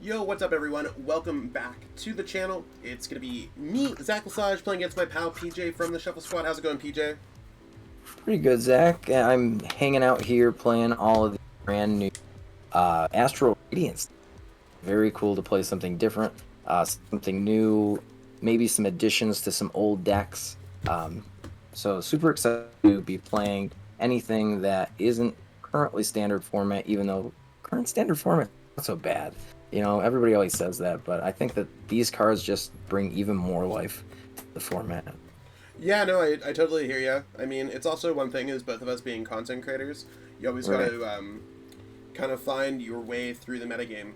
Yo, what's up everyone? Welcome back to the channel. It's going to be me, Zach Lesage, playing against my pal PJ from the Shuffle Squad. How's it going, PJ? Pretty good, Zach. I'm hanging out here playing all of the brand new Astral Radiance. Very cool to play something different, something new, maybe some additions to some old decks. So super excited to be playing anything that isn't currently standard format, even though current standard format is not so bad. You know, everybody always says that, but I think that these cards just bring even more life to the format. Yeah, no, I totally hear you. I mean, it's also one thing is both of us being content creators, you always got to kind of find your way through the metagame.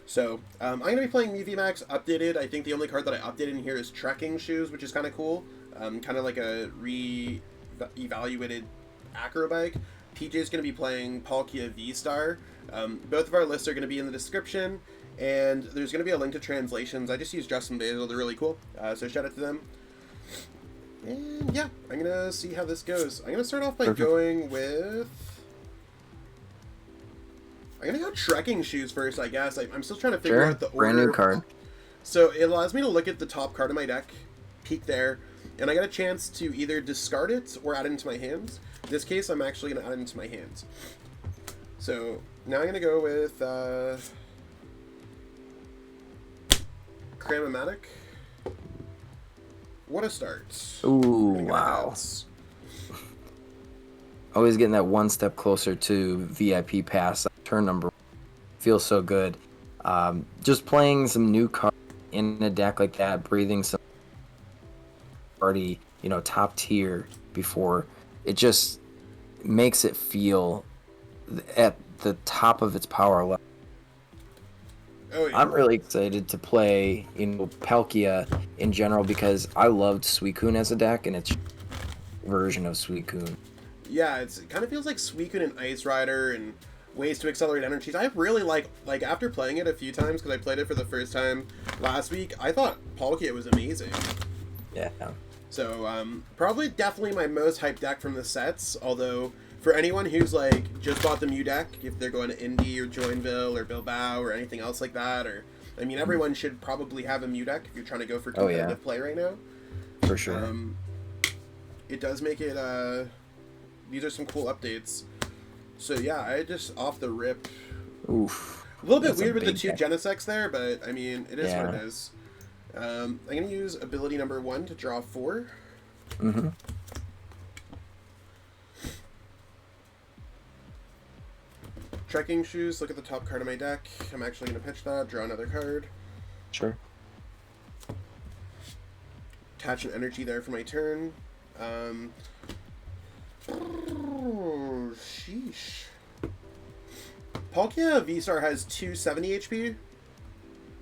So, I'm going to be playing Mew VMAX updated. I think the only card that I updated in here is Trekking Shoes, which is kind of cool. Kind of like a re-evaluated acro bike. PJ's going to be playing Palkia VSTAR. Both of our lists are going to be in the description, and there's going to be a link to translations. I just use Justin Basil, they're really cool, so shout out to them. And yeah, I'm going to see how this goes. I'm going to start off by going with... I'm going to go Trekking Shoes first, I guess. I'm still trying to figure out the order. Brand new card. So it allows me to look at the top card of my deck, peek there, and I get a chance to either discard it or add it into my hands. In this case, I'm actually going to add it into my hands. So now I'm going to go with Cram-o-matic. What a start. Ooh, wow. Always getting that one step closer to VIP Pass turn number 1. Feels so good. Just playing some new cards in a deck like that, breathing some already, top tier before, it just makes it feel at the top of its power level. Oh, yeah. I'm really excited to play, Palkia in general because I loved Suicune as a deck, and it's version of Suicune. Yeah, it kind of feels like Suicune and Ice Rider and ways to accelerate energies. I really like after playing it a few times, because I played it for the first time last week, I thought Palkia was amazing. Yeah. So, definitely my most hyped deck from the sets, although for anyone who's just bought the Mew deck, if they're going to Indy or Joinville or Bilbao or anything else like that, or everyone should probably have a Mew deck if you're trying to go for competitive play right now. For sure. It does make it these are some cool updates. So yeah, I just off the rip. Oof. A little bit weird with the two Genesects there, but it is what it is. I'm gonna use ability number 1 to draw 4. Mm-hmm. Trekking Shoes, look at the top card of my deck. I'm actually going to pitch that, draw another card. Sure. Attach an energy there for my turn. Sheesh. Palkia VSTAR has 270 HP?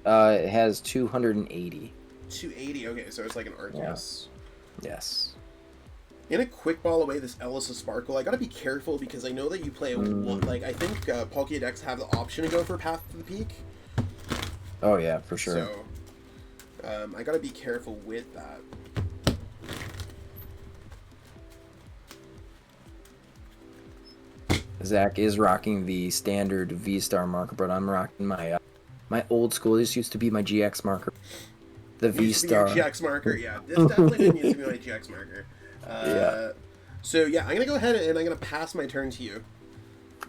It has 280. 280, okay, so it's like an Arceus. Yeah. Yes. In a quick ball away, this Elesa Sparkle, I gotta be careful because I know that you play I think Palkia decks have the option to go for Path to the Peak. Oh yeah, for sure. So, I gotta be careful with that. Zach is rocking the standard V-Star marker, but I'm rocking my my old school. This used to be my GX marker. The V-Star. GX marker, yeah. This definitely didn't used to be my GX marker. Yeah. So yeah, I'm gonna go ahead and I'm gonna pass my turn to you.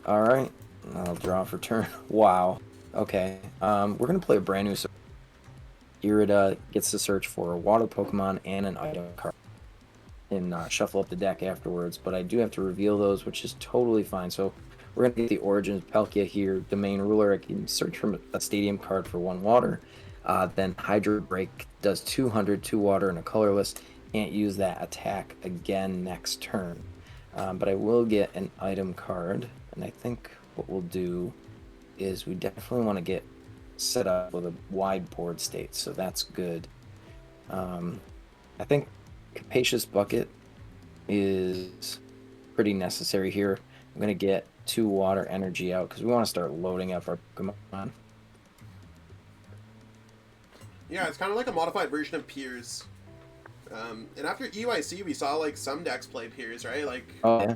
All right, I'll draw for turn. Wow. Okay. We're gonna play a brand new. Irida gets to search for a water Pokemon and an item card, and shuffle up the deck afterwards. But I do have to reveal those, which is totally fine. So we're gonna get the origins of Palkia here. Domain Ruler. I can search for a stadium card for 1 water. Then Hydro Break does 200, 2 water, and a colorless. Can't use that attack again next turn. But I will get an item card, and I think what we'll do is we definitely want to get set up with a wide board state, so that's good. I think Capacious Bucket is pretty necessary here. I'm going to get 2 water energy out because we want to start loading up our Pokemon. Yeah, it's kind of like a modified version of Piers. And after EYC, we saw some decks play Piers, right?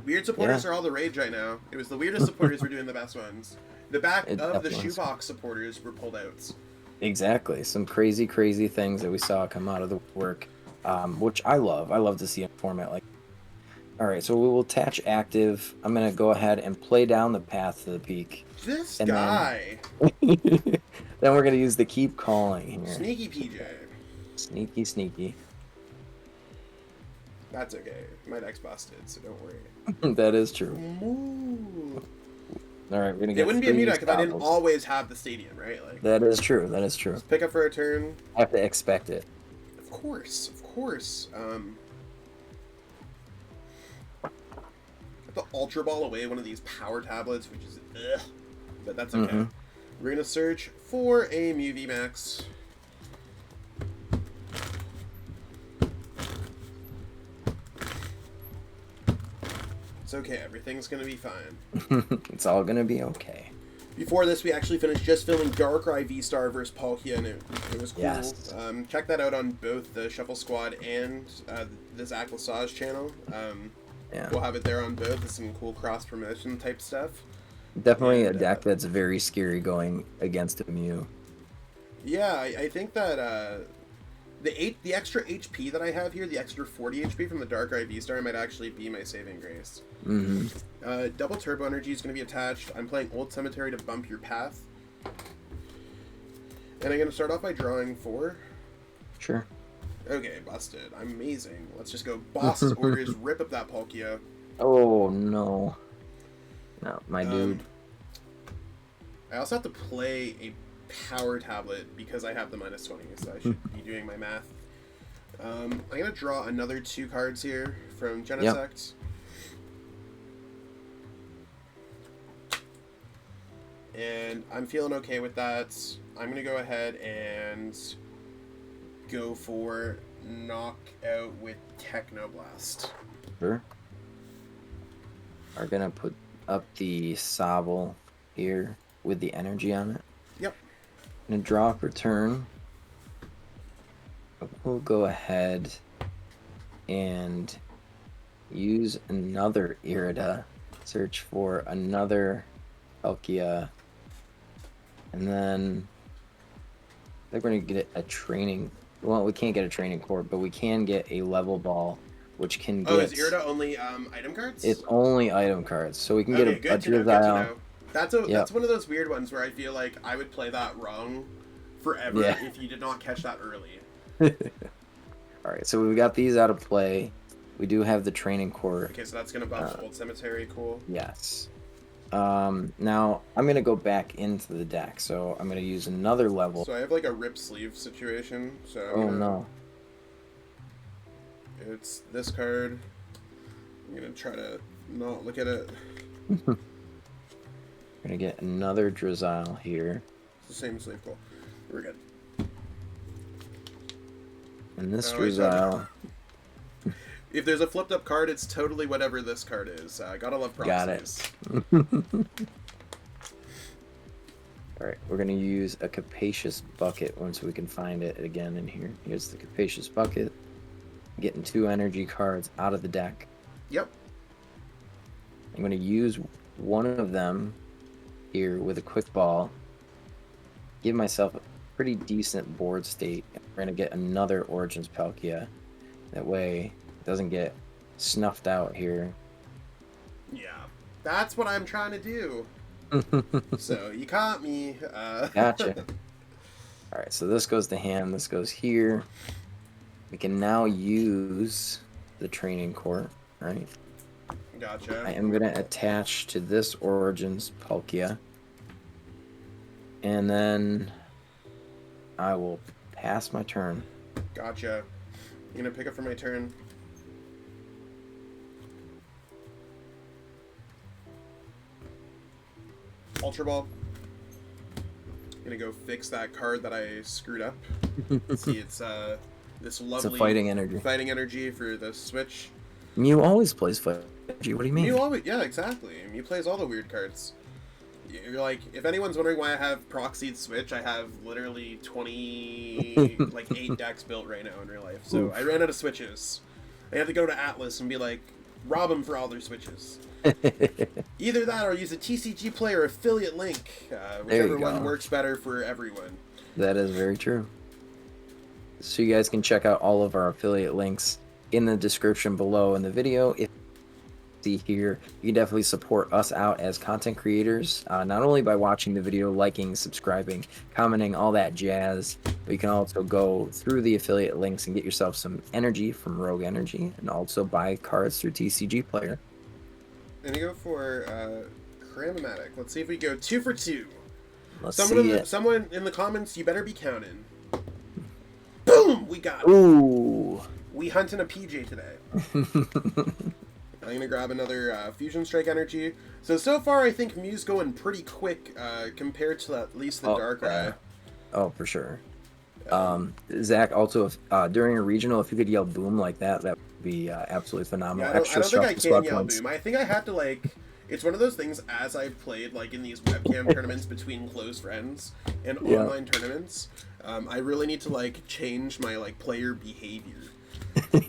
Weird supporters are all the rage right now. It was the weirdest supporters were doing the best ones. The back It of the definitely is. shoebox supporters were pulled out. Exactly. Some crazy, crazy things that we saw come out of the work, which I love. I love to see a format like. All right, so we will attach active. I'm gonna go ahead and play down the path to the peak. This And guy. Then we're gonna use the keep calling here. Sneaky PJ. Sneaky, sneaky. That's okay. My deck's busted, so don't worry. That is true. Moo. All right, we're gonna get. It wouldn't be a Mew deck if I didn't Stopples. always have the stadium, right? Like. That is true. That is true. Just pick up for a turn. I have to expect it. Of course, of course. The Ultra Ball away one of these Power Tablets, which is ugh, but that's okay. Mm-hmm. We're gonna search for a Mew VMAX. It's okay. Everything's gonna be fine. It's all gonna be okay. Before this, we actually finished just filming Darkrai VSTAR versus Palkia, and it was cool. Yes. Check that out on both the Shuffle Squad and the Zach Lesage channel. Yeah. We'll have it there on both. It's some cool cross-promotion type stuff. Definitely And, a deck that's very scary going against a Mew. Yeah, I think that the extra HP that I have here, the extra 40 HP from the Darkrai VSTAR, might actually be my saving grace. Mm-hmm. Double Turbo Energy is going to be attached. I'm playing Old Cemetery to bump your path. And I'm going to start off by drawing 4. Sure. Okay, busted. I'm amazing. Let's just go boss orders, rip up that Palkia. Oh, no. No, my dude. I also have to play a Power Tablet because I have the -20, so I should be doing my math. I'm going to draw another 2 cards here from Genesect. And I'm feeling okay with that. I'm going to go ahead and go for knockout with Technoblast. Sure. Are gonna put up the Sobble here with the energy on it. Yep. Gonna draw for turn. We'll go ahead and use another Irida. Search for another Palkia. And then they're going to get a training. Well, we can't get a training court, but we can get a level ball, which can get. Oh, is Irida only item cards? It's only item cards, so we can Okay, get a good to know. Good to Drizzile. know. That's one of those weird ones where I feel like I would play that wrong forever if you did not catch that early. All right, so we've got these out of play. We do have the training court. Okay, so that's gonna buff Old Cemetery. Cool. Yes. Now I'm gonna go back into the deck, so I'm gonna use another level. So I have like a rip sleeve situation. So Oh no. It's this card. I'm gonna try to not look at it. We're gonna get another Drizzile here. It's the same sleeve. Cool. We're good. And this Oh, it's Drizzile. If there's a flipped up card, it's totally whatever this card is. Gotta love proxies. Got it. Alright, we're going to use a Capacious Bucket once we can find it again in here. Here's the Capacious Bucket. Getting 2 energy cards out of the deck. Yep. I'm going to use one of them here with a Quick Ball. Give myself a pretty decent board state. We're going to get another Origins Palkia. That way it doesn't get snuffed out here. Yeah. That's what I'm trying to do. So, you caught me. Gotcha. Alright, so this goes to hand, this goes here. We can now use the training court, right? Gotcha. I am going to attach to this Origins Palkia. And then I will pass my turn. Gotcha. I'm gonna pick up for my turn. Ultra Ball. Gonna go fix that card that I screwed up. See, it's this lovely It's a fighting energy. Fighting energy for the Switch. Mew always plays fighting energy. What do you mean? Mew always, yeah, exactly. Mew plays all the weird cards. You're like, if anyone's wondering why I have proxied Switch, I have literally 8 decks built right now in real life. So Oof. I ran out of Switches. I had to go to Atlas and be like, rob them for all their switches. Either that or use a TCG player affiliate link, whichever one works better for everyone. That is very true. So you guys can check out all of our affiliate links in the description below in the video. If you see here, you can definitely support us out as content creators, not only by watching the video, liking, subscribing, commenting, all that jazz, but you can also go through the affiliate links and get yourself some energy from Rogue Energy, and also buy cards through TCG Player. And you go for Cram-o-matic. Let's see if we go 2 for 2. Someone in the comments, you better be counting. Boom! We got it. Ooh. We hunting a PJ today. I'm going to grab another Fusion Strike Energy. So far, I think Mew's going pretty quick compared to at least the Darkrai. Oh, for sure. Zach, also, during a regional, if you could yell boom like that, that would be absolutely phenomenal. Yeah, I don't think I can yell boom. I think I have to, like... It's one of those things, as I've played, like, in these webcam tournaments between close friends and online tournaments, I really need to, like, change my, like, player behavior. I'm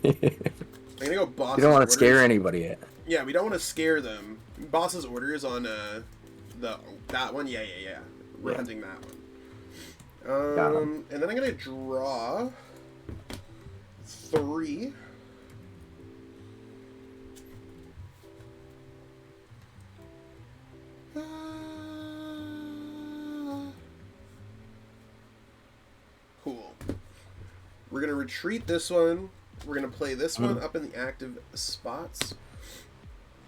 gonna go Boss's You don't want to orders. scare anybody yet. Yeah, we don't want to scare them. Boss's orders on that one? Yeah. We're hunting that one. And then I'm gonna draw 3. Cool. We're gonna retreat this one. We're gonna play this one up in the active spots.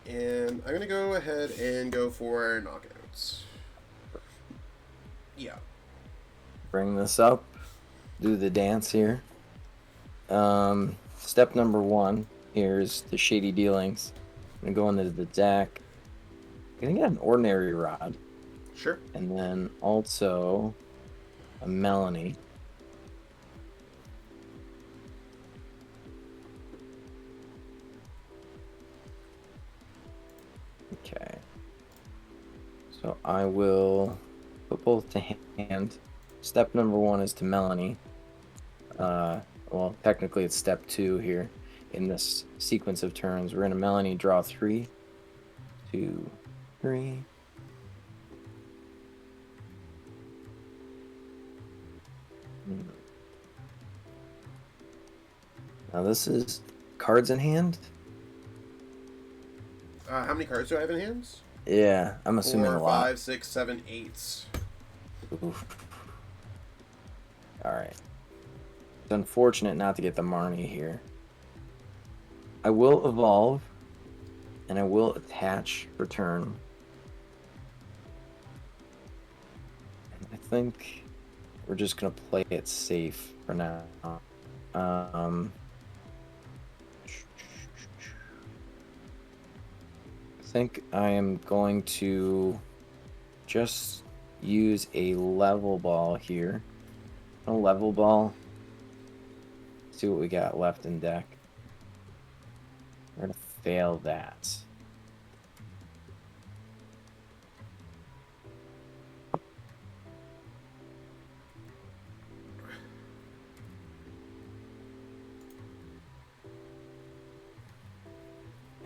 And I'm gonna go ahead and go for knockouts. Yeah. Bring this up. Do the dance here. Step number 1. Here's the Shady Dealings. I'm gonna go into the deck. I'm gonna get an ordinary rod. Sure. And then also a Melanie. Okay. So I will put both to hand. Step number 1 is to Melanie. Well, technically it's step 2 here in this sequence of turns. We're gonna Melanie draw 3, 2, 3. Now this is cards in hand. How many cards do I have in hands? Yeah, I'm assuming 4, a lot. 5, 6, 7, 8. Oof. All right. It's unfortunate not to get the Marnie here. I will evolve, and I will attach return. And I think we're just gonna play it safe for now. I think I am going to just use a level ball here. A level ball. See what we got left in deck. We're gonna fail that.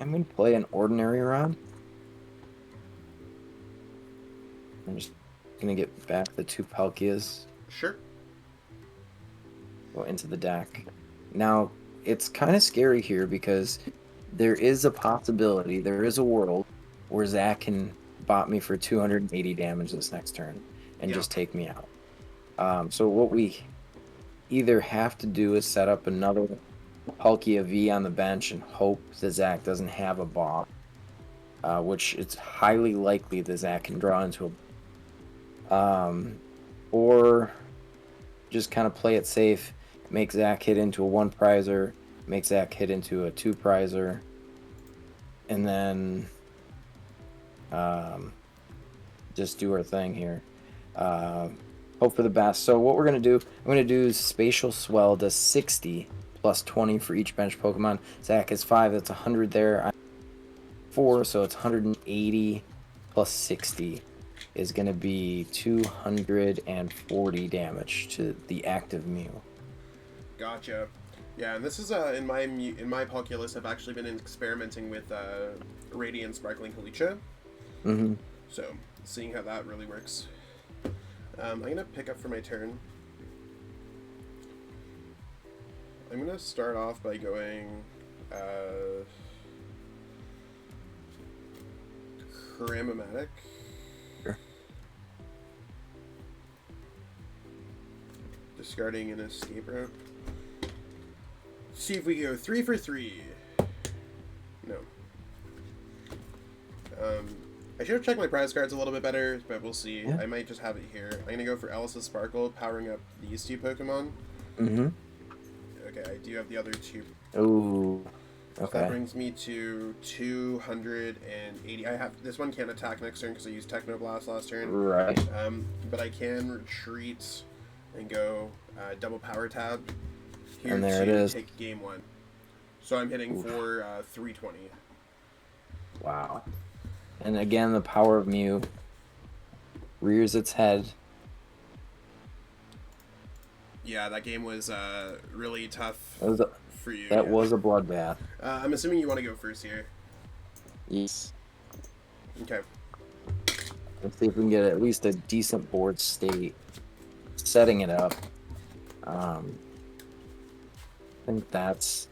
I'm gonna play an ordinary rod. I'm just gonna get back the 2 Palkias. Sure. Go into the deck. Now, it's kind of scary here because there is a possibility, there is a world where Zach can bot me for 280 damage this next turn and just take me out. So what we either have to do is set up another Palkia V on the bench and hope that Zach doesn't have a bot, which it's highly likely that Zach can draw into a... or just kind of play it safe, make Zach hit into a 1 prizer, make Zach hit into a 2 prizer, and then just do our thing here. Hope for the best. So what we're going to do, I'm going to do Spatial Swell, does 60 plus 20 for each bench Pokemon. Zach has 5, that's 100 there. I'm 4, so it's 180 plus 60 is going to be 240 damage to the active Mew. Gotcha. Yeah, and this is in my Palkia list. I've actually been experimenting with Radiant Sparkling Greninja. Mm-hmm. So seeing how that really works. I'm gonna pick up for my turn. I'm gonna start off by going Cram-o-matic. Sure. Discarding an escape route. See if we go 3 for 3. No. I should have checked my prize cards a little bit better, but we'll see. Yeah. I might just have it here. I'm gonna go for Elesa Sparkle, powering up these two Pokemon. Mm-hmm. Okay, I do have the other two. Ooh. So Okay. that brings me to 280. I have this one can't attack next turn because I used Techno Blast last turn. Right. But I can retreat and go double Power Tab here And there to it is. take game 1. So I'm hitting Oof. for 320. Wow. And again, the power of Mew rears its head. Yeah, that game was really tough for you. That yeah. was a bloodbath. I'm assuming you want to go first here. Yes. Okay. Let's see if we can get at least a decent board state. Setting it up. I think that's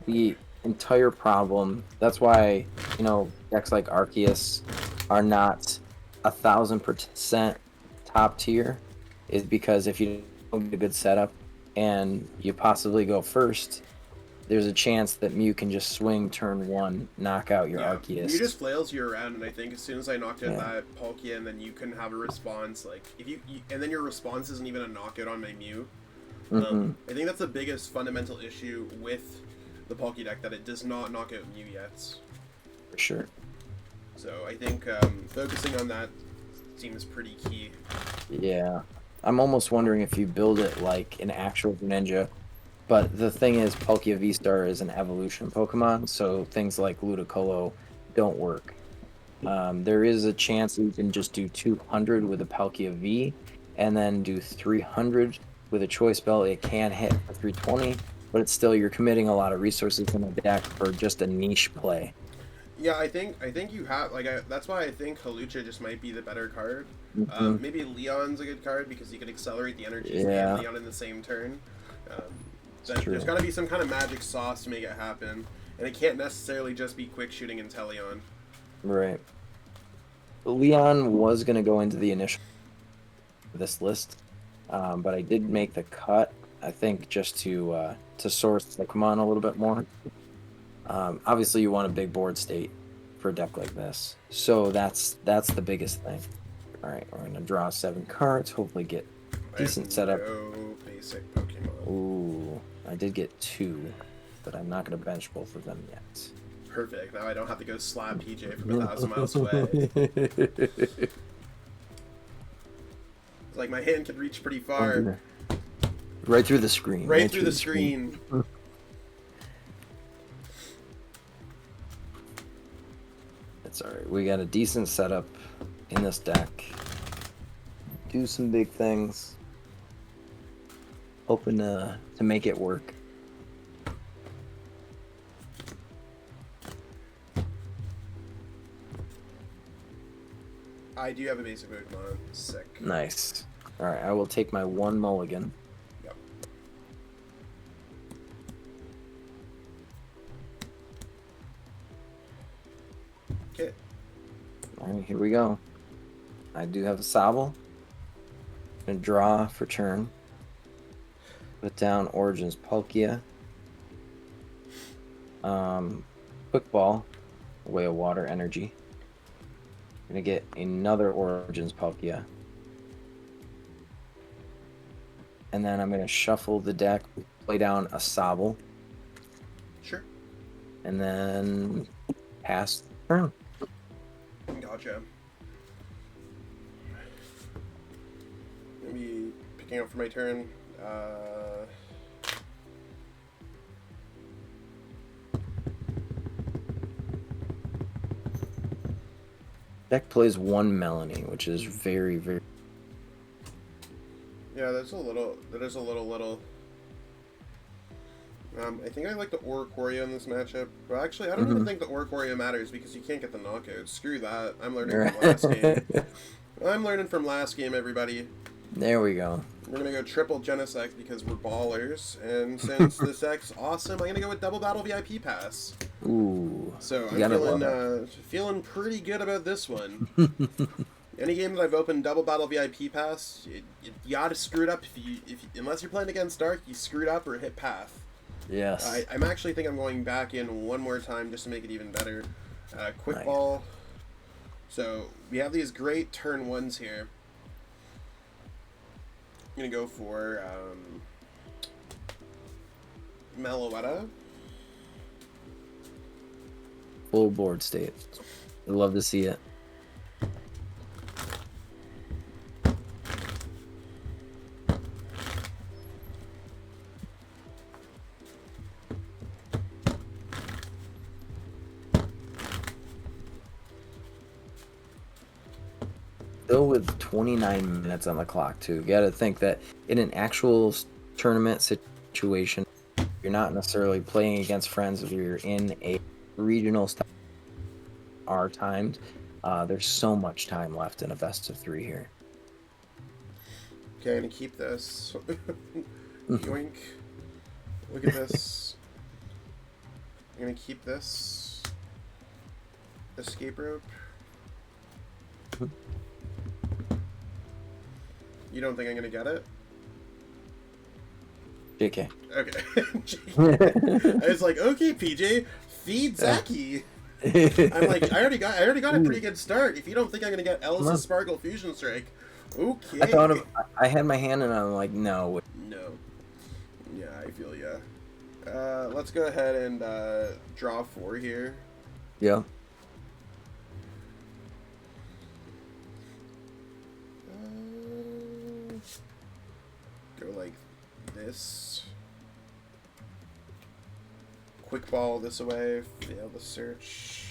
the entire problem. That's why, you know, decks like Arceus are not 1000% top tier, is because if you don't get a good setup and you possibly go first, there's a chance that Mew can just swing turn 1, knock out your Arceus. Mew just flails you around, and I think as soon as I knocked out that Palkia, and then you can have a response, like if you and then your response isn't even a knockout on my Mew. I think that's the biggest fundamental issue with the Palkia deck, that it does not knock out Mew yet. For sure. So I think focusing on that seems pretty key. Yeah. I'm almost wondering if you build it like an actual Greninja. But the thing is, Palkia VSTAR is an evolution Pokemon, so things like Ludicolo don't work. There is a chance that you can just do 200 with a Palkia V, and then do 300 with a Choice Belt. It can hit for 320, but it's still, you're committing a lot of resources in the deck for just a niche play. Yeah, I think you have that's why I think Hawlucha just might be the better card. Maybe Leon's a good card because you could accelerate the energies and Leon in the same turn. There's got to be some kind of magic sauce to make it happen, and it can't necessarily just be quick shooting Inteleon. Right. Leon was going to go into the initial this list, but I did make the cut, I think, just to source Pokemon a little bit more. Obviously, you want a big board state for a deck like this, so that's the biggest thing. All right, we're gonna draw 7 cards. Hopefully, get decent setup. No basic Pokemon. Ooh, I did get 2, but I'm not gonna bench both of them yet. Perfect. Now I don't have to go slap PJ from 1,000 miles away. It's like my hand could reach pretty far. Right through the screen. Right through the screen. It's alright. We got a decent setup in this deck. Do some big things. Hoping to make it work. I do have a basic Pokemon. Sick. Nice. Alright, I will take my 1 mulligan. Yep. Okay. Alright, here we go. I do have a Sobble. Gonna draw for turn. Put down Origins Palkia. Quick Ball. Away a water energy. Gonna get another Origins Palkia. And then I'm gonna shuffle the deck, play down a Sobble. Sure. And then pass the turn. Gotcha. Maybe picking up for my turn. Deck plays 1 Melanie, which is very, very... Yeah, that is a little. I think I like the Oricorio in this matchup. But actually, I don't even think the Oricorio matters because you can't get the knockout. Screw that. I'm learning from last game. I'm learning from last game, everybody. There we go. We're going to go triple Genesect because we're ballers. And since this deck's awesome, I'm going to go with double Battle VIP Pass. Ooh. So I'm feeling pretty good about this one. Any game that I've opened double Battle VIP Pass, you gotta screw it up. Unless you're playing against Dark, you screwed up or hit Path. Yes. I'm actually think I'm going back in one more time just to make it even better. Quick Ball. So we have these great turn ones here. I'm gonna go for Meloetta. Full board state. I'd love to see it. Still with 29 minutes on the clock too. You got to think that in an actual tournament situation, you're not necessarily playing against friends. If you're in a regional style, are timed. There's so much time left in a best of 3 here. Okay, I'm gonna keep this. Yoink. Look at this. I'm gonna keep this. Escape rope. You don't think I'm gonna get it? JK. Okay. I was like, okay, PJ, feed Zaki. I'm like, I already got a pretty good start. If you don't think I'm gonna get Elesa Sparkle Fusion Strike, okay. I thought I had my hand and I'm like, no. No. Yeah, I feel ya. Let's go ahead and draw 4 here. Yeah. Go like this. Quick Ball this away. Fail the search.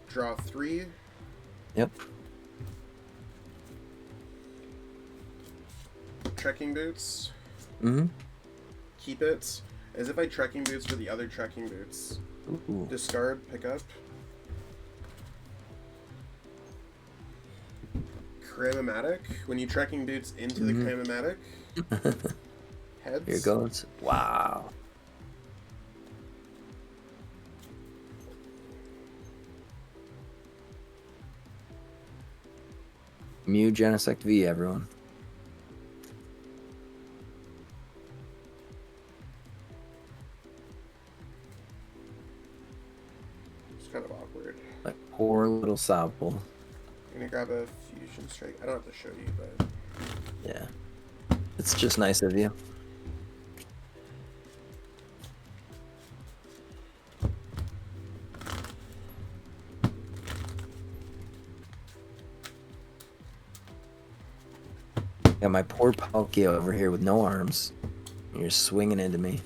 Draw 3. Yep. Trekking Boots. Mm-hmm. Keep it. As if I Trekking Boots for the other Trekking Boots. Ooh. Discard, pick up. Cram-o-matic. When you Trekking Boots into the Cram-o-matic. Heads. Here goes. Wow. Mew Genesect V, everyone. It's kind of awkward. Like poor little Sobble. I'm gonna grab a Fusion Strike. I don't have to show you, but... Yeah. It's just nice of you. Got my poor Palkia over here with no arms. You're swinging into me.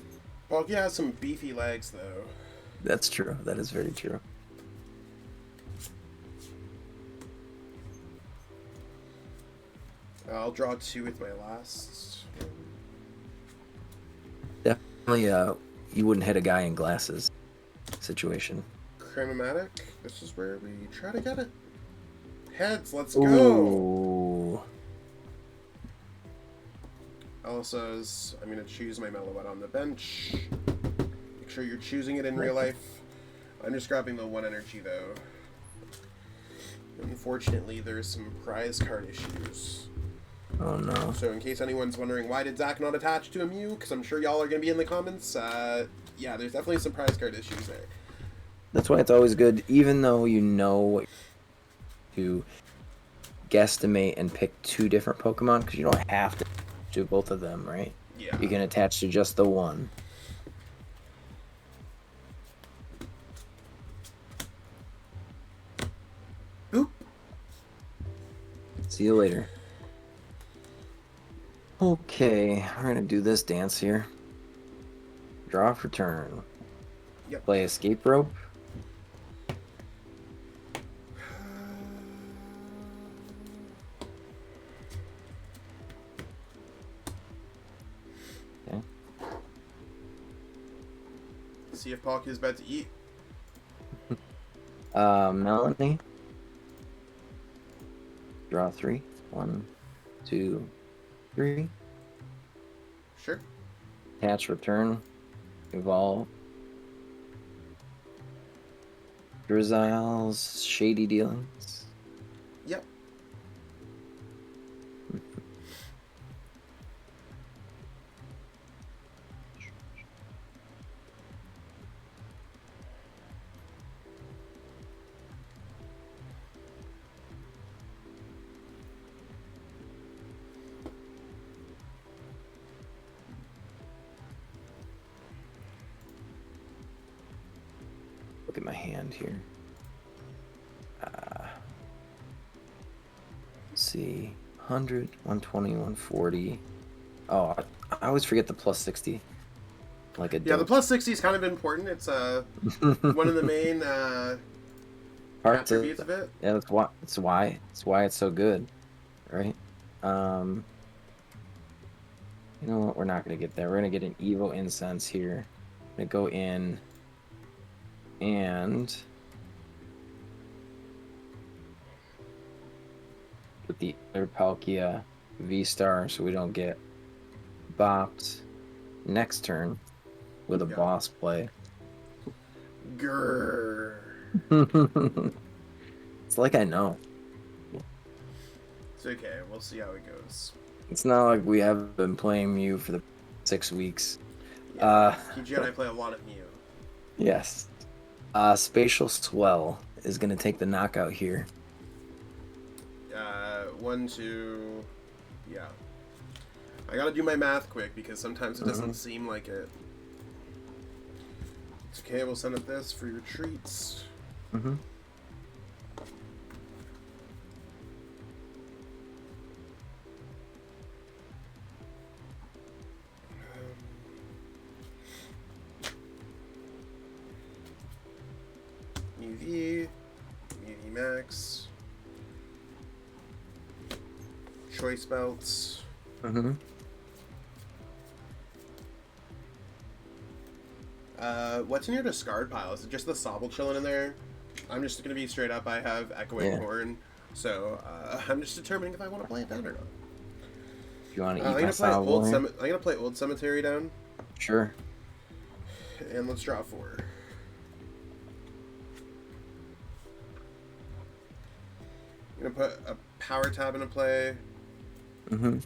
Palkia has some beefy legs, though. That's true. That is very true. I'll draw 2 with my last. Definitely, you wouldn't hit a guy in glasses situation. Cram-o-matic. This is where we try to get it. Heads, let's Ooh. go! Elesa's, I'm going to choose my Meloetta on the bench. Make sure you're choosing it in real life. I'm just grabbing the 1 energy, though. Unfortunately, there's some prize card issues. Oh no. So in case anyone's wondering why did Zach not attach to a Mew, because I'm sure y'all are going to be in the comments, yeah, there's definitely some prize card issues there. That's why it's always good, even though you know to guesstimate and pick 2 different Pokemon, because you don't have to do both of them, right? Yeah. You can attach to just the one. Oop. See you later. Okay, we're gonna do this dance here. Draw for turn. Yep. Play escape rope. Okay. See if Palkia is about to eat. Melanie. Draw 3. 1, 2, 3. Sure. Attach return. Evolve. Drizzle's Shady Dealings. Yep. Look at my hand here. Let's see. 100, 120, 140. Oh, I always forget the plus 60. Like a Yeah, the plus 60 is kind of important. It's one of the main parts attributes of it. Yeah, that's why it's so good, right? You know what? We're not gonna get there. We're gonna get an Evo Incense here. I'm gonna go in and with the other Palkia VSTAR, so we don't get bopped next turn with a boss play. Grrr. It's like I know. It's okay. We'll see how it goes. It's not like we have been playing Mew for the 6 weeks. Yeah, PG and I play a lot of Mew. Yes. Spatial Swell is gonna take the knockout here. 1, 2. Yeah. I gotta do my math quick because sometimes it doesn't seem like it. It's okay, we'll send it this for your treats. Mm-hmm. Mew V, Mew VMAX, Choice Belts. Mm-hmm. What's in your discard pile? Is it just the Sobble chilling in there? I'm just gonna be straight up. I have Echoing Horn, so I'm just determining if I want to play it down or not. If you want to eat I'm my I'm gonna play Old Cemetery down. Sure. And let's draw 4. I'm gonna put a Power Tab into play. Mm-hmm.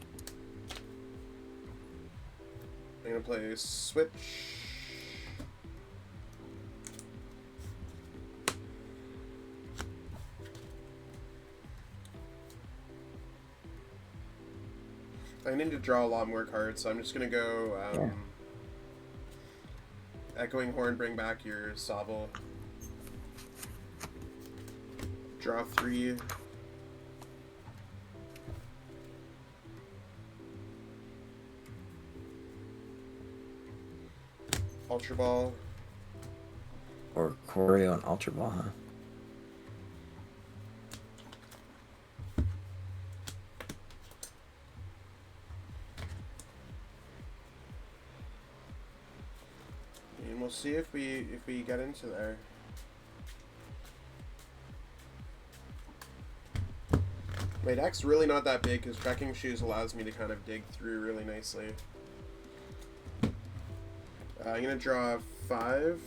I'm gonna play Switch. I need to draw a lot more cards, so I'm just gonna go Echoing Horn, bring back your Sobble. Draw 3. Ultra Ball. Or Choreo and Ultra Ball, huh? And we'll see if we get into there. My deck's really not that big because Trekking Shoes allows me to kind of dig through really nicely. I'm gonna draw 5.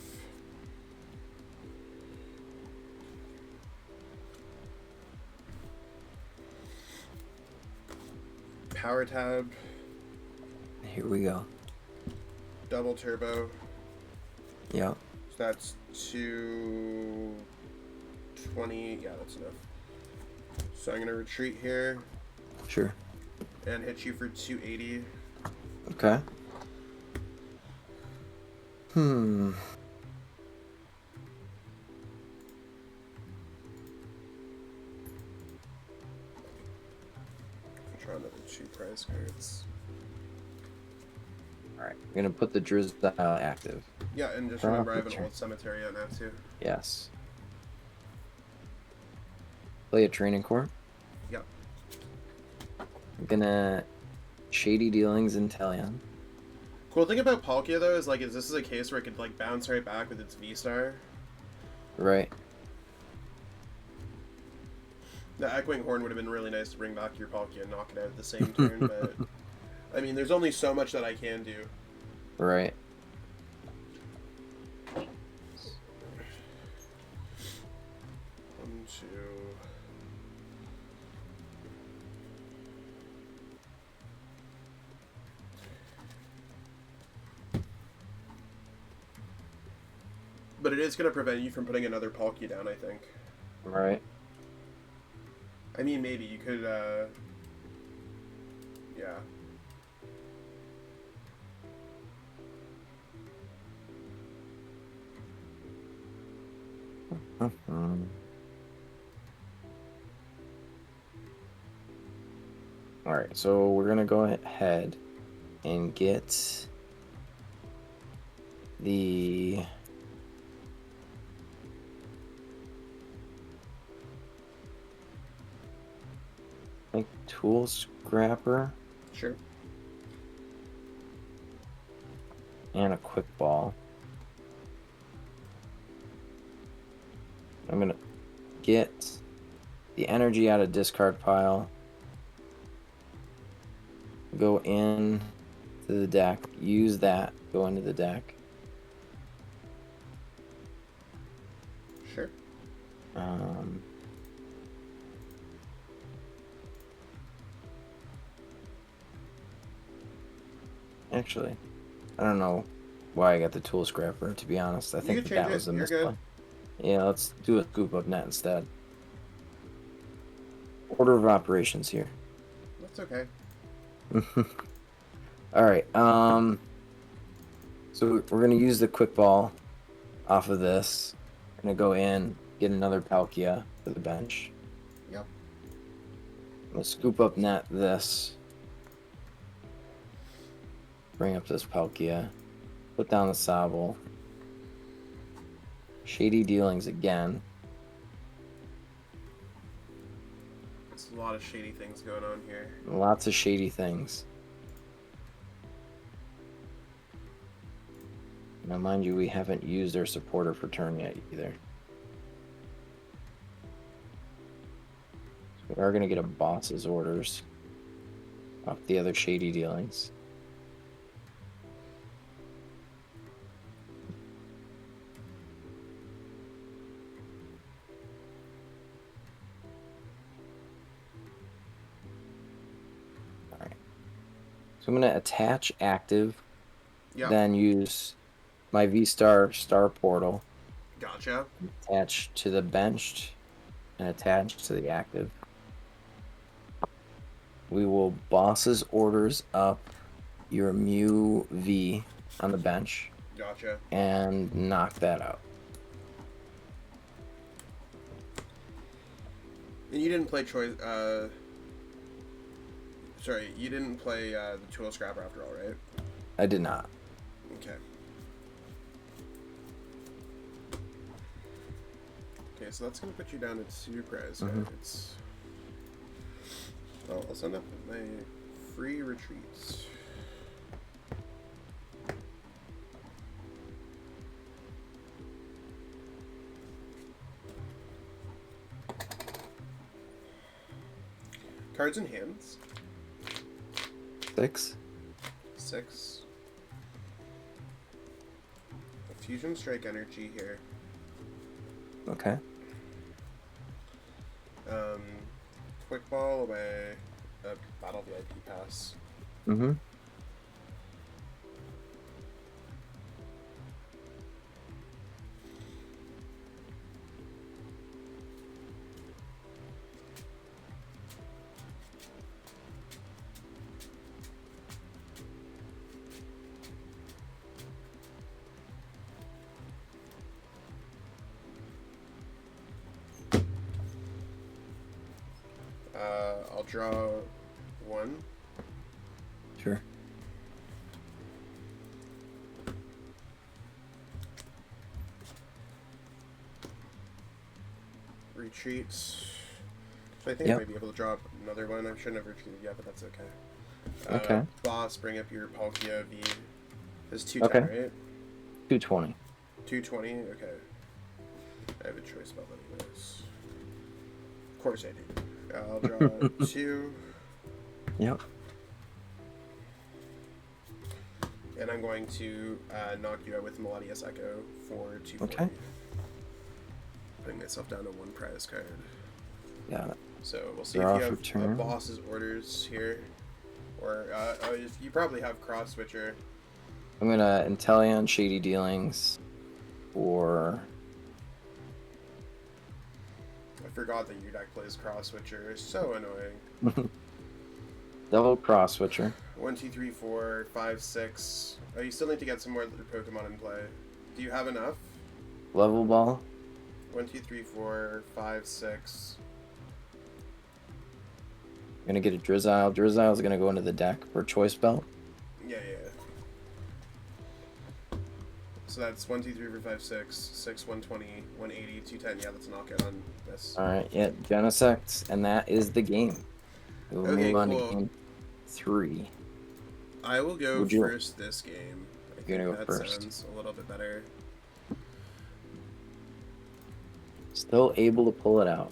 Power Tab. Here we go. Double Turbo. Yep. So that's 220. Yeah, that's enough. So I'm gonna retreat here. Sure. And hit you for 280. Okay. prize cards. Alright, we're gonna put the Drizzle active. Yeah, and just Draw remember I for have an turn. Old Cemetery out now too. Yes. Play a training court. Yep. I'm gonna Shady Dealings in Talion. Cool thing about Palkia though is like this is a case where it could like bounce right back with its VSTAR. Right. The Echoing Horn would have been really nice to bring back your Palkia and knock it out at the same turn, but I mean there's only so much that I can do. Right. One, two. But it is going to prevent you from putting another Palkia down, I think. Right. I mean, maybe you could, yeah. Alright, so we're gonna go ahead and get the like tool scrapper Sure. and a quick ball. I'm gonna get the energy out of discard pile, go in to the deck, use that, go into the deck. Sure. Actually, I don't know why I got the tool scrapper, to be honest. I You think can that change was it. a You're misplay. good. Yeah, let's do a scoop up net instead. Order of operations here. That's okay. Alright, so we're gonna use the quick ball off of this. We're gonna go in, get another Palkia for the bench. Yep. I'm gonna scoop up net this. Bring up this Palkia. Put down the Sobble. Shady Dealings again. There's a lot of shady things going on here. Lots of shady things. Now, mind you, we haven't used our supporter for turn yet either. So we are going to get a boss's orders off the other shady dealings. Alright. So I'm going to attach active, Yep. then use my VSTAR star portal, Gotcha. attach to the benched, and attach to the active. We will boss's orders up your Mew V on the bench Gotcha. and knock that out. And you didn't play Choice, sorry, you didn't play, the Tool Scrapper after all, right? I did not. Okay. Okay, so that's gonna put you down at 2 prize cards. Well, I'll send up my free retreats. Cards in hands. 6. 6. A Fusion Strike energy here. Okay. Quick ball away. A Battle VIP Pass. Mm-hmm. I'll draw 1. retreat. So I think I might be able to drop another one. I shouldn't have retreated yet, but that's okay. Okay. Boss, bring up your Palkia V. It's 210, right? 220. 220? Okay. I have a choice belt anyways. Of course I do. I'll draw 2. Yep. And I'm going to knock you out with Meloetta Echo for 240. Okay. Putting myself down to 1 prize card. Yeah. So we'll see Draw if you for have turn. boss's orders here. Or if you probably have Cross Switcher. I'm gonna Inteleon Shady Dealings for... I forgot that your deck plays Cross Switcher. It's so annoying. Double Cross Switcher. 1, 2, 3, 4, 5, 6. Oh, you still need to get some more Pokemon in play. Do you have enough? Level Ball. 1, 2, 3, 4, 5, 6. I'm gonna get a Drizzile. Drizzile's gonna go into the deck for Choice Belt. Yeah. So that's 1, 2, 3, 4, 5, 6, 6, 120, 180, 210. Yeah, that's a knockout on this. Alright, yeah, Genesect, and that is the game. We'll move on to game 3. I will go first this game. I You're gonna think go that first. sounds a little bit better. Still able to pull it out.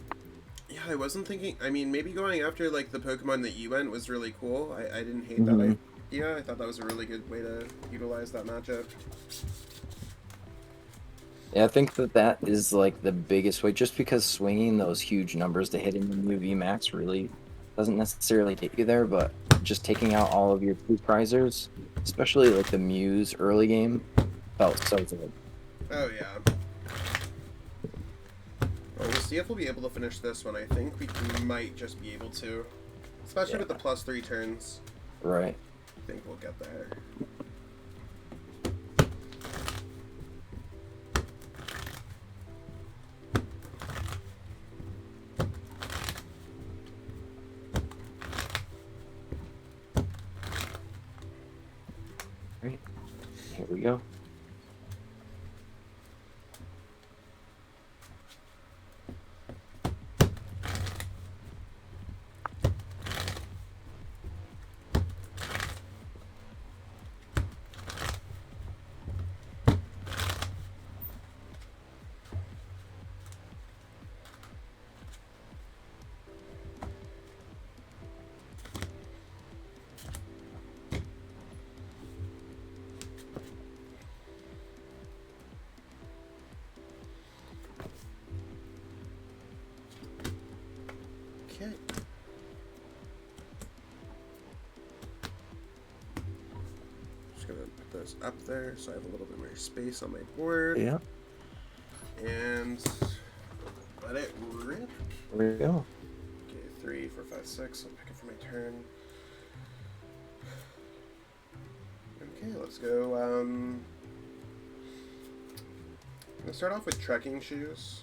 Yeah, I wasn't thinking... I mean, maybe going after, like, the Pokemon that you went was really cool. I didn't hate that idea. I thought that was a really good way to utilize that matchup. Yeah, I think that is, like, the biggest way, just because swinging those huge numbers to hit in the Mew VMAX really doesn't necessarily get you there, but just taking out all of your 2 prizers, especially, like, the Mews early game, felt so good. Oh, yeah. Well, we'll see if we'll be able to finish this one. I think we might just be able to. Especially with the +3 turns. Right. I think we'll get there. Right. Here we go. Okay. Just gonna put this up there so I have a little bit more space on my board. Yeah. And let it rip. There we go. Okay, 3, 4, 5, 6. I'll pick it for my turn. Okay, let's go. I'm gonna start off with Trekking Shoes.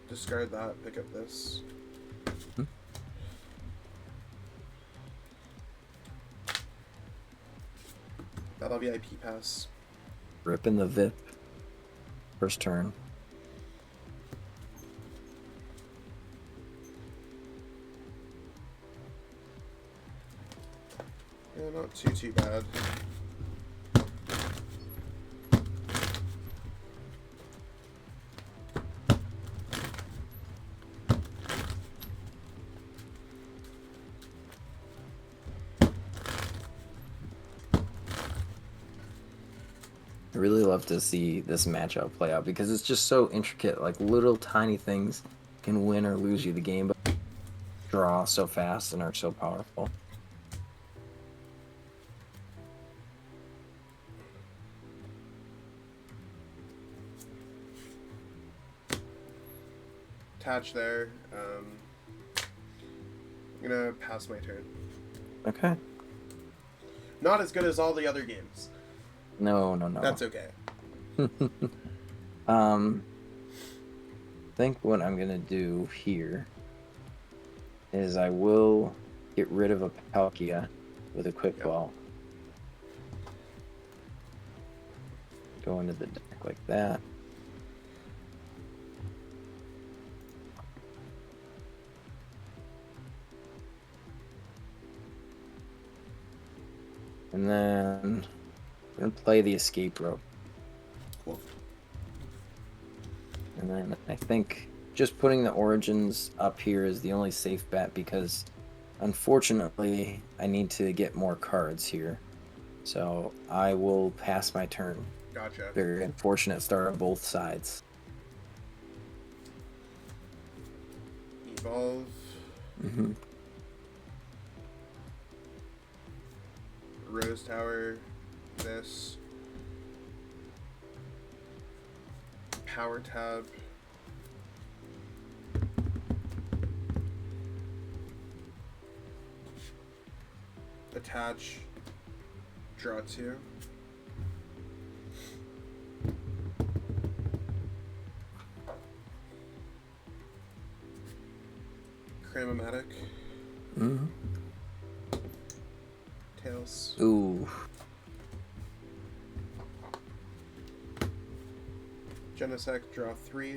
Discard that, pick up this. Battle VIP Pass. Ripping the VIP. First turn. Yeah, not too bad. I really love to see this matchup play out because it's just so intricate. Like, little tiny things can win or lose you the game, but draw so fast and are so powerful. Attach there. I'm gonna pass my turn. Okay. Not as good as all the other games. No. That's okay. I think what I'm gonna do here is I will get rid of a Palkia with a quick ball. Go into the deck like that. And then we're going to play the escape rope. Cool. And then I think just putting the origins up here is the only safe bet because unfortunately I need to get more cards here. So I will pass my turn. Gotcha. Very unfortunate start on both sides. Evolve. Mm-hmm. Rose Tower. This. Power Tab. Attach. Draw 2. Cram-o-matic. Mm-hmm. Tails. Ooh. Genesect, draw 3.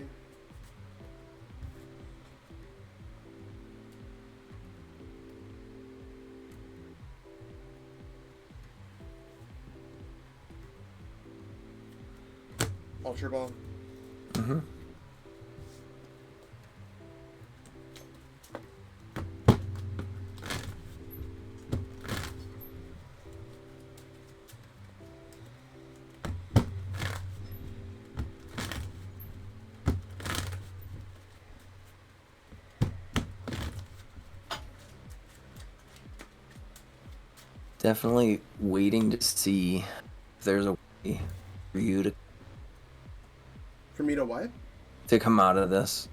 Ultra Ball. Mm-hmm. Definitely waiting to see if there's a way for you For me to what? to come out of this.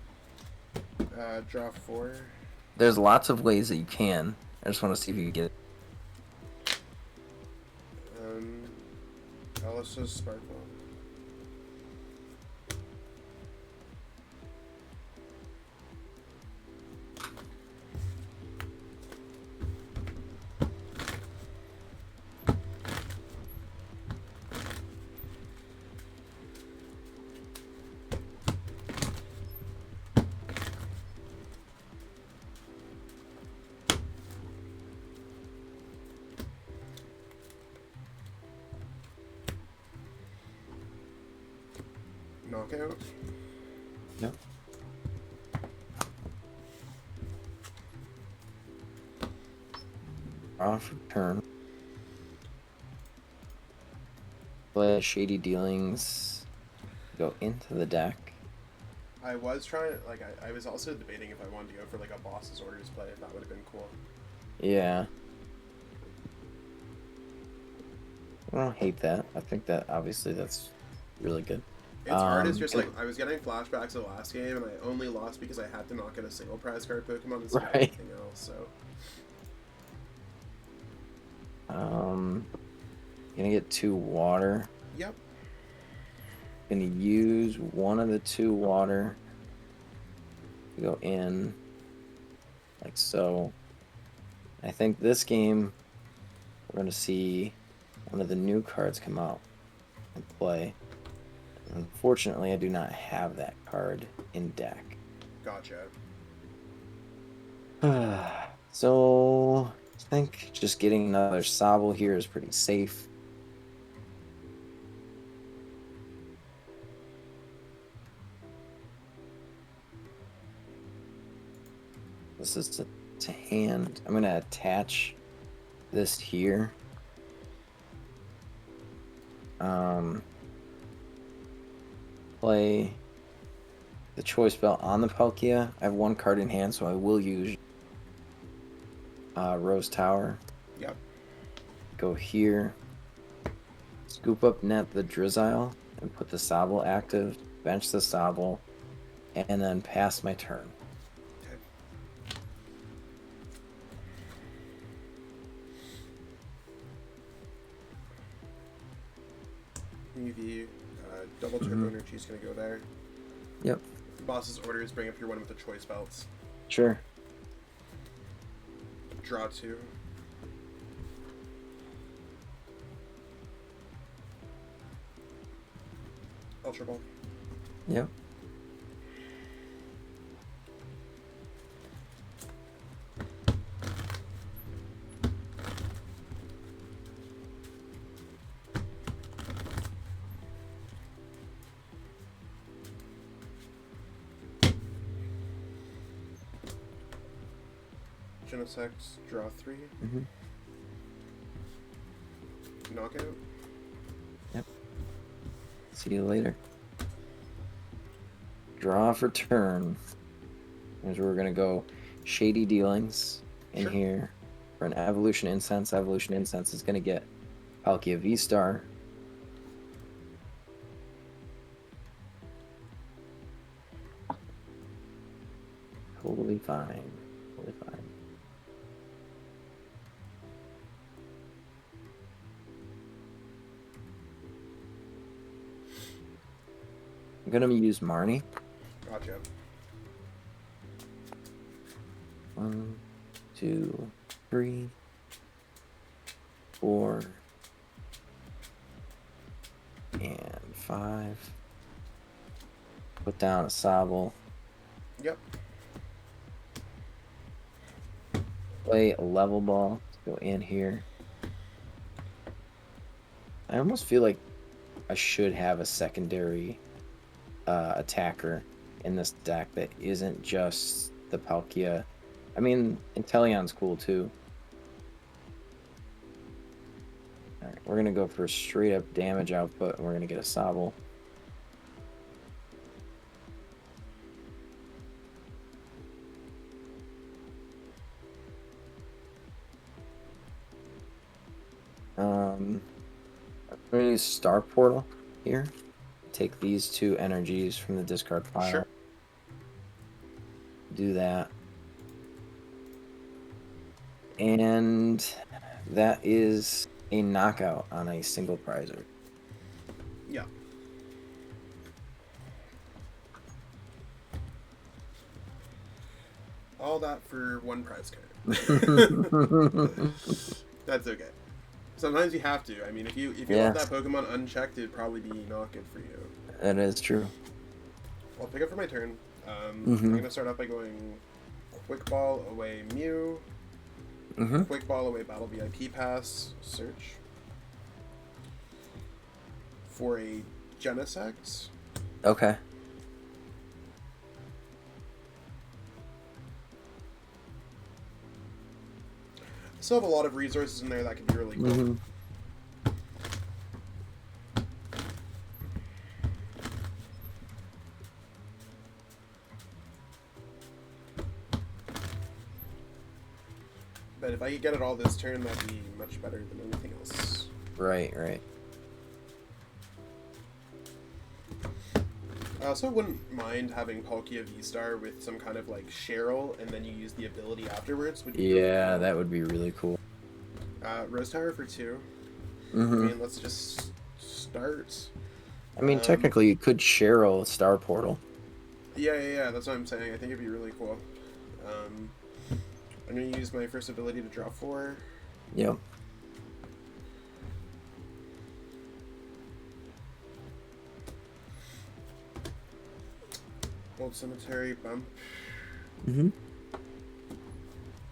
Draw 4. There's lots of ways that you can. I just want to see if you can get it. Elesa Sparkle. Knockout. Yep. Off turn. Play Shady Dealings. Go into the deck. I was trying, like, I was also debating if I wanted to go for, like, a boss's orders play, if that would have been cool. Yeah. I don't hate that. I think that obviously that's really good. It's hard, it's just, like, I was getting flashbacks of the last game, and I only lost because I had to not get a single prize card Pokemon instead of anything else, so. Gonna get 2 water. Yep. Gonna use one of the 2 water to go in, like so. I think this game, we're gonna see one of the new cards come out and play. Unfortunately, I do not have that card in deck. Gotcha. So, I think just getting another Sobble here is pretty safe. This is to hand. I'm going to attach this here. Play the Choice Belt on the Palkia. I have 1 card in hand, so I will use Rose Tower. Yep. Go here. Scoop up net the Drizzile and put the Sobble active. Bench the Sobble. And then pass my turn. Okay. Mew double turbo energy is going to go there. Yep. Boss's orders, bring up your one with the choice belts. Sure. Draw 2. Ultra Ball. Yep. Genesect, draw 3. Mm-hmm. Knockout. Yep. See you later. Draw for turn. Here's where we're gonna go. Shady Dealings in here for an Evolution Incense. Evolution Incense is gonna get Palkia VSTAR. Totally fine. Totally fine. I'm gonna use Marnie. Gotcha. 1, 2, 3, 4, and 5. Put down a Sobble. Yep. Play a level ball. Go in here. I almost feel like I should have a secondary attacker in this deck that isn't just the Palkia. I mean, Inteleon's cool too. Alright, we're gonna go for straight up damage output, and we're gonna get a Sobble. I'm gonna use Star Portal here. Take these 2 energies from the discard pile. Sure. Do that. And that is a knockout on a single prizer. Yeah. All that for 1 prize card. That's okay. Sometimes you have to. I mean, if you let that Pokemon unchecked, it'd probably be not good for you. That is true. I'll pick up for my turn. I'm going to start off by going Quick Ball away Mew. Quick Ball away Battle VIP Pass search. For a Genesect. Okay. Still have a lot of resources in there that could be really cool. But if I could get it all this turn, that'd be much better than anything else. Right, right. I also wouldn't mind having Palkia VSTAR with some kind of like Cheryl, and then you use the ability afterwards. Would be really cool. That would be really cool. Rose Tower for 2. I mean, let's just start. I mean, technically, you could Cheryl Star Portal. Yeah, that's what I'm saying. I think it'd be really cool. I'm going to use my first ability to draw 4. Yep. Old Cemetery, bump.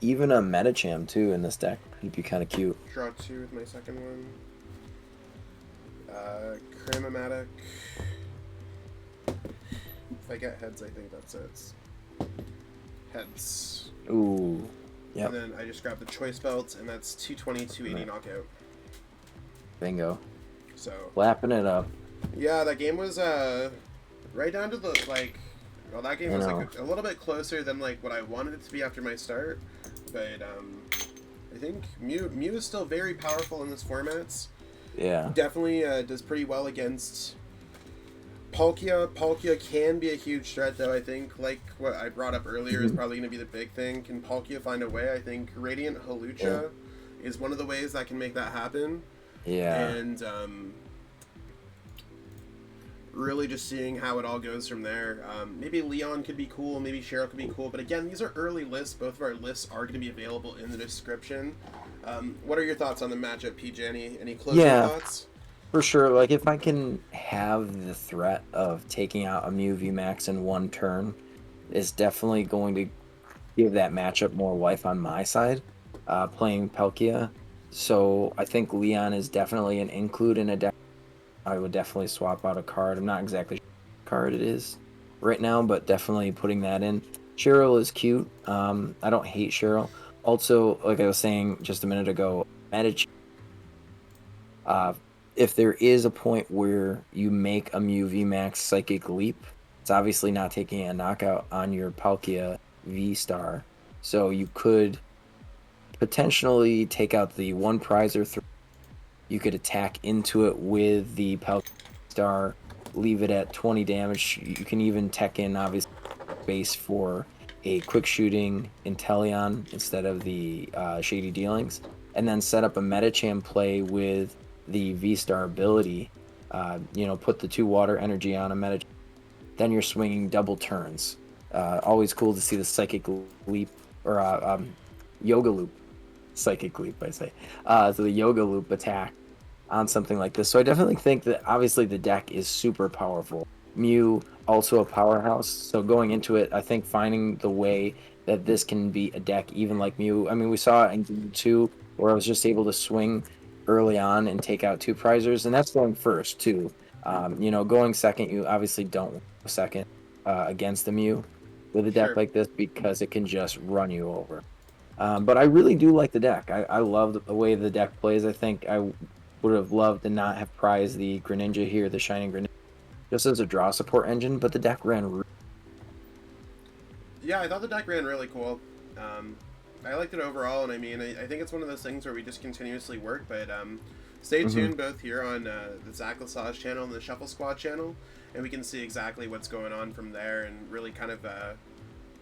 Even a Medicham, too, in this deck. Would be kind of cute. Draw 2 with my second one. Cram-o-matic. If I get heads, I think that's it. Heads. Ooh. Yep. And then I just grab the Choice Belt, and that's 220, 280 knockout. Bingo. So. Lapping it up. Yeah, that game was right down to the like. Well, that game was like a little bit closer than like what I wanted it to be after my start, but I think Mew is still very powerful in this formats. Yeah. Definitely does pretty well against Palkia. Palkia can be a huge threat, though. I think, like what I brought up earlier, is probably going to be the big thing. Can Palkia find a way? I think Radiant Hawlucha is one of the ways that can make that happen. Yeah. And really just seeing how it all goes from there. Maybe Leon could be cool, maybe Cheryl could be cool, but again, these are early lists. Both of our lists are going to be available in the description. What are your thoughts on the matchup, PJ? Any closing thoughts? For sure. Like, if I can have the threat of taking out a Mew VMAX in 1 turn, it's definitely going to give that matchup more life on my side, playing Palkia. So I think Leon is definitely an include in a deck. I would definitely swap out a card. I'm not exactly sure what card it is right now, but definitely putting that in. Cheryl is cute. I don't hate Cheryl. Also, like I was saying just a minute ago, meta. If there is a point where you make a Mew VMAX Psychic Leap, it's obviously not taking a knockout on your Palkia VSTAR. So you could potentially take out the one prize or three. You could attack into it with the Palkia VSTAR, leave it at 20 damage. You can even tech in, obviously, base for a quick shooting Inteleon instead of the Shady Dealings, and then set up a Metacham play with the VSTAR ability. Put the 2 water energy on a Metacham. Then you're swinging double turns. Always cool to see the Psychic Leap, or Yoga Loop. Psychic Leap, I say. So the Yoga Loop attack on something like this. So I definitely think that obviously the deck is super powerful. Mew, also a powerhouse. So going into it, I think finding the way that this can be a deck even like Mew. I mean, we saw it in Game 2 where I was just able to swing early on and take out 2 prizers, and that's going first too. Going second, you obviously don't go second against the Mew with a deck Sure. like this because it can just run you over. But I really do like the deck. I love the way the deck plays. I think I would have loved to not have prized the Greninja here, the Shining Greninja, just as a draw support engine, but the deck ran. Yeah, I thought the deck ran really cool. I liked it overall, and I mean, I think it's one of those things where we just continuously work, but stay tuned both here on the Zach Lasage channel and the Shuffle Squad channel, and we can see exactly what's going on from there and really kind of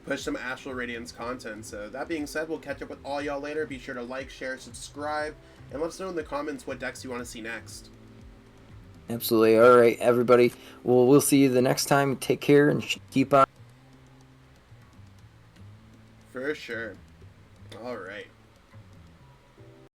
push some Astral Radiance content. So that being said, we'll catch up with all y'all later. Be sure to like, share, subscribe, and let us know in the comments what decks you want to see next. Absolutely. All right, everybody. Well, we'll see you the next time. Take care and keep on. For sure. All right.